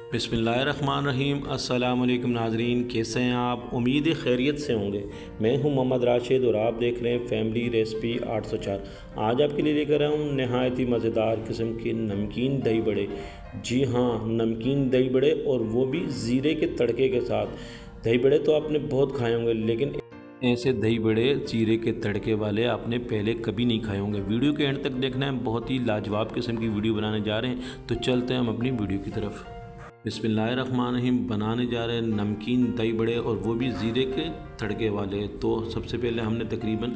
बिस्मिल्लाहिर्रहमानिर्रहीम। अस्सलाम वालेकुम नाज़रीन, कैसे हैं आप? उम्मीद है खैरियत से होंगे। मैं हूं मोहम्मद राशिद और आप देख रहे हैं फैमिली रेसिपी 804। आज आपके लिए लेकर आया हूं नहायत ही मज़ेदार किस्म के नमकीन दही बड़े। जी हाँ, नमकीन दही बड़े, और वो भी ज़ीरे के तड़के के साथ। दही बड़े तो आपने बहुत खाए होंगे, लेकिन ऐसे दही बड़े जीरे के तड़के वाले आपने पहले कभी नहीं खाए होंगे। वीडियो के एंड तक देखना है, बहुत ही लाजवाब किस्म की वीडियो बनाने जा रहे हैं। तो चलते हैं हम अपनी वीडियो की तरफ। बिस्मिल्लाहिर्रहमानिर्रहीम। बनाने जा रहे हैं नमकीन दही बड़े, और वो भी ज़ीरे के तड़के वाले। तो सबसे पहले हमने तकरीबन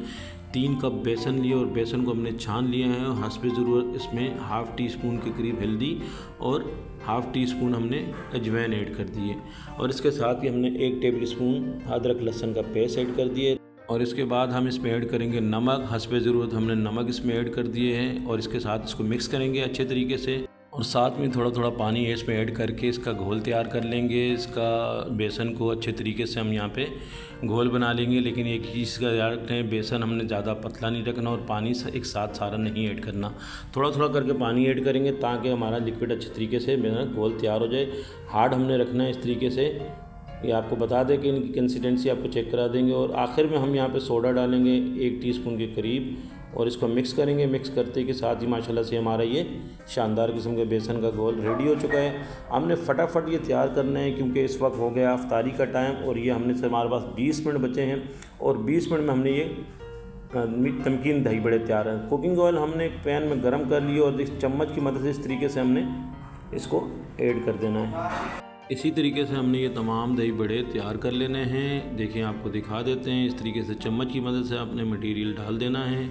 3 कप बेसन लिए, और बेसन को हमने छान लिया है। और हस्बे ज़रूरत इसमें हाफ़ टी स्पून के करीब हल्दी और हाफ़ टी स्पून हमने अजवाइन ऐड कर दिए, और इसके साथ ही हमने 1 टेबल स्पून अदरक लहसुन का पेस्ट ऐड कर दिए। और इसके बाद हम इसमें ऐड करेंगे नमक। हस्बे ज़रूरत हमने नमक इसमें ऐड कर दिए हैं, और इसके साथ इसको मिक्स करेंगे अच्छे तरीके से। और साथ में थोड़ा थोड़ा पानी इसमें ऐड करके इसका घोल तैयार कर लेंगे। इसका बेसन को अच्छे तरीके से हम यहाँ पे घोल बना लेंगे, लेकिन एक चीज़ का याद रखें, बेसन हमने ज़्यादा पतला नहीं रखना और पानी एक साथ सारा नहीं ऐड करना। थोड़ा थोड़ा करके पानी ऐड करेंगे ताकि हमारा लिक्विड अच्छे तरीके से घोल तैयार हो जाए। हार्ड हमने रखना है इस तरीके से। ये आपको बता दें कि इनकी कंसिस्टेंसी आपको चेक करा देंगे। और आखिर में हम यहाँ पे सोडा डालेंगे 1 टीस्पून के करीब, और इसको मिक्स करेंगे। मिक्स करते के साथ ही माशाल्लाह से हमारा ये शानदार किस्म के बेसन का घोल रेडी हो चुका है। हमने फटाफट ये तैयार करना है, क्योंकि इस वक्त हो गया अफ्तारी का टाइम, और ये हमने से हमारे पास 20 मिनट बचे हैं, और 20 मिनट में हमने ये नमकीन दही बड़े तैयार हैं। कुकिंग ऑयल हमने पैन में गर्म कर लिया, और इस चम्मच की मदद से इस तरीके से हमने इसको ऐड कर देना है। इसी तरीके से हमने ये तमाम दही बड़े तैयार कर लेने हैं। देखिए, आपको दिखा देते हैं। इस तरीके से चम्मच की मदद से आपने मटेरियल डाल देना है,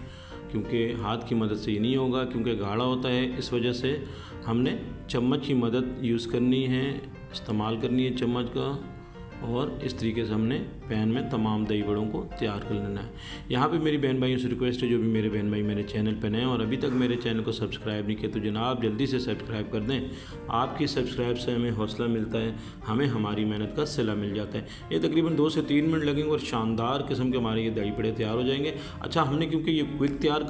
क्योंकि हाथ की मदद से ये नहीं होगा, क्योंकि गाढ़ा होता है। इस वजह से हमने चम्मच की मदद यूज़ करनी है, इस्तेमाल करनी है चम्मच का। और इस तरीके से हमने पैन में तमाम दही बड़ों को तैयार कर लेना है। यहाँ पे मेरी बहन भाइयों से रिक्वेस्ट है, जो भी मेरे बहन भाई मेरे चैनल पर नए और अभी तक मेरे चैनल को सब्सक्राइब नहीं किया, तो जनाब जल्दी से सब्सक्राइब कर दें। आपकी सब्सक्राइब से हमें हौसला मिलता है, हमें हमारी मेहनत का सिला मिल जाता है। ये तकरीबन 2 से 3 मिनट लगेंगे, और शानदार किस्म के हमारे ये दही बड़े तैयार हो जाएंगे। अच्छा, हमने क्योंकि ये क्विक तैयार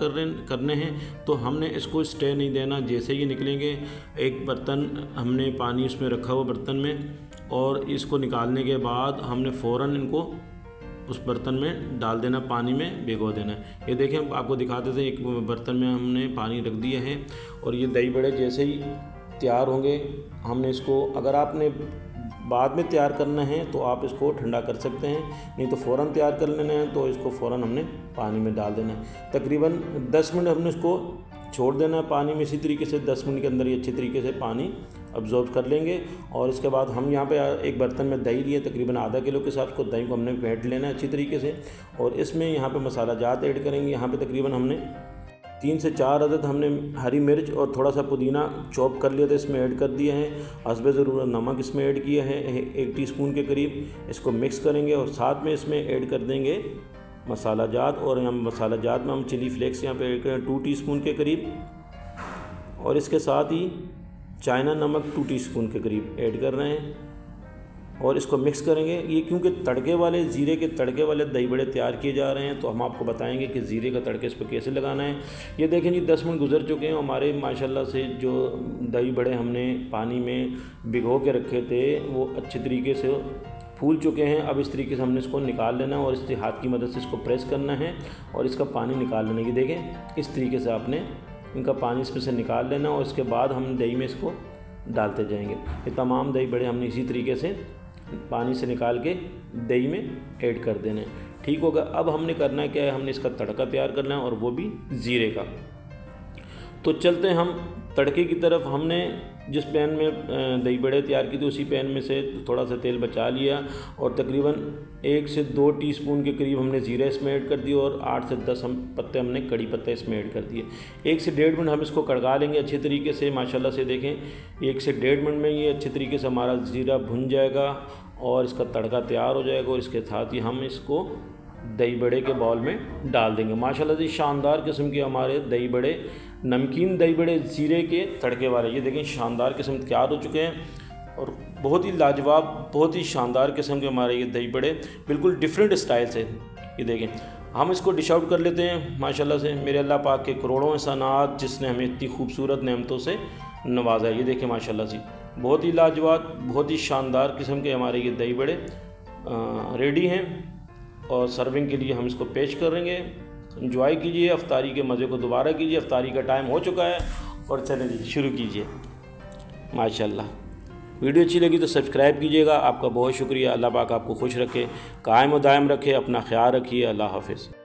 करने हैं, तो हमने इसको स्टे नहीं देना। जैसे ही निकलेंगे, एक बर्तन हमने पानी उसमें रखा हुआ बर्तन में, और इसको निकालने के बाद हमने फ़ौरन इनको उस बर्तन में डाल देना, पानी में भिगो देना है। ये देखें, आपको दिखा देते हैं, एक बर्तन में हमने पानी रख दिया है, और ये दही बड़े जैसे ही तैयार होंगे, हमने इसको, अगर आपने बाद में तैयार करना है तो आप इसको ठंडा कर सकते हैं, नहीं तो फ़ौरन तैयार कर लेना है तो इसको फ़ौरन हमने पानी में डाल देना है। तकरीबन 10 मिनट हमने इसको छोड़ देना है पानी में। इसी तरीके से 10 मिनट के अंदर ये अच्छे तरीके से पानी अब्जॉर्ब कर लेंगे। और इसके बाद हम यहाँ पे एक बर्तन में दही लिए, तकरीबन आधा किलो के साथ को दही को हमने फेंट लेना है अच्छी तरीके से, और इसमें यहाँ पे मसाला जात ऐड करेंगे। यहाँ पे तकरीबन हमने 3 से 4 अदद हमने हरी मिर्च और थोड़ा सा पुदीना चॉप कर लिया था, इसमें ऐड कर दिया है। हस्बे ज़रूरत नमक इसमें ऐड किया है 1 टीस्पून के करीब। इसको मिक्स करेंगे, और साथ में इसमें ऐड कर देंगे मसाला जात। और हम मसाला जात में हम चिली फ्लेक्स यहाँ पे ऐड करें 2 टीस्पून के करीब, और इसके साथ ही चाइना नमक 2 टीस्पून के करीब ऐड कर रहे हैं, और इसको मिक्स करेंगे। ये क्योंकि तड़के वाले, ज़ीरे के तड़के वाले दही बड़े तैयार किए जा रहे हैं, तो हम आपको बताएंगे कि ज़ीरे का तड़के इस पर कैसे लगाना है। ये देखें जी, 10 मिनट गुजर चुके हैं हमारे। माशाल्लाह से जो दही बड़े हमने पानी में भिगो के रखे थे, वो अच्छे तरीके से फूल चुके हैं। अब इस तरीके से हमने इसको निकाल लेना है, और इससे हाथ की मदद से इसको प्रेस करना है, और इसका पानी निकाल लेना है। ये देखें, इस तरीके से आपने इनका पानी इसमें से निकाल लेना, और इसके बाद हम दही में इसको डालते जाएंगे। ये तमाम दही बड़े हमने इसी तरीके से पानी से निकाल के दही में ऐड कर देना है। ठीक होगा। अब हमने करना क्या है, हमने इसका तड़का तैयार करना है, और वो भी ज़ीरे का। तो चलते हैं हम तड़के की तरफ। हमने जिस पैन में दही बड़े तैयार की थी, उसी पैन में से थोड़ा सा तेल बचा लिया, और तकरीबन 1 से 2 टीस्पून के करीब हमने ज़ीरा इसमें ऐड कर दिया, और 8 से 10 पत्ते हमने कड़ी पत्ते इसमें ऐड कर दिए। 1 से 1.5 मिनट हम इसको कड़का लेंगे अच्छे तरीके से। माशाल्लाह से देखें, 1 से 1.5 मिनट में ये अच्छे तरीके से हमारा ज़ीरा भुन जाएगा, और इसका तड़का तैयार हो जाएगा। और इसके साथ ही हम इसको दही बड़े के बाउल में डाल देंगे। माशाल्लाह से शानदार किस्म के हमारे दही बड़े, नमकीन दही बड़े ज़ीरे के तड़के वाले, ये देखें शानदार किस्म तैयार हो चुके हैं, और बहुत ही लाजवाब, बहुत ही शानदार किस्म के हमारे ये दही बड़े बिल्कुल डिफरेंट स्टाइल से। ये देखें, हम इसको डिश आउट कर लेते हैं। माशाल्लाह से मेरे अल्लाह पाक के करोड़ों एहसानात, जिसने हमें इतनी खूबसूरत नेमतों से नवाजा है। ये देखें माशाल्लाह से बहुत ही लाजवाब, बहुत ही शानदार किस्म के हमारे ये दही बड़े रेडी हैं और सर्विंग के लिए हम इसको पेश करेंगे। एंजॉय कीजिए, अफ्तारी के मज़े को दोबारा कीजिए। अफ्तारी का टाइम हो चुका है और चलें जी शुरू कीजिए। माशाल्लाह, वीडियो अच्छी लगी तो सब्सक्राइब कीजिएगा। आपका बहुत शुक्रिया। अल्लाह पाक आपको खुश रखे, कायम व दायम रखे। अपना ख्याल रखिए। अल्लाह हाफ़िज़।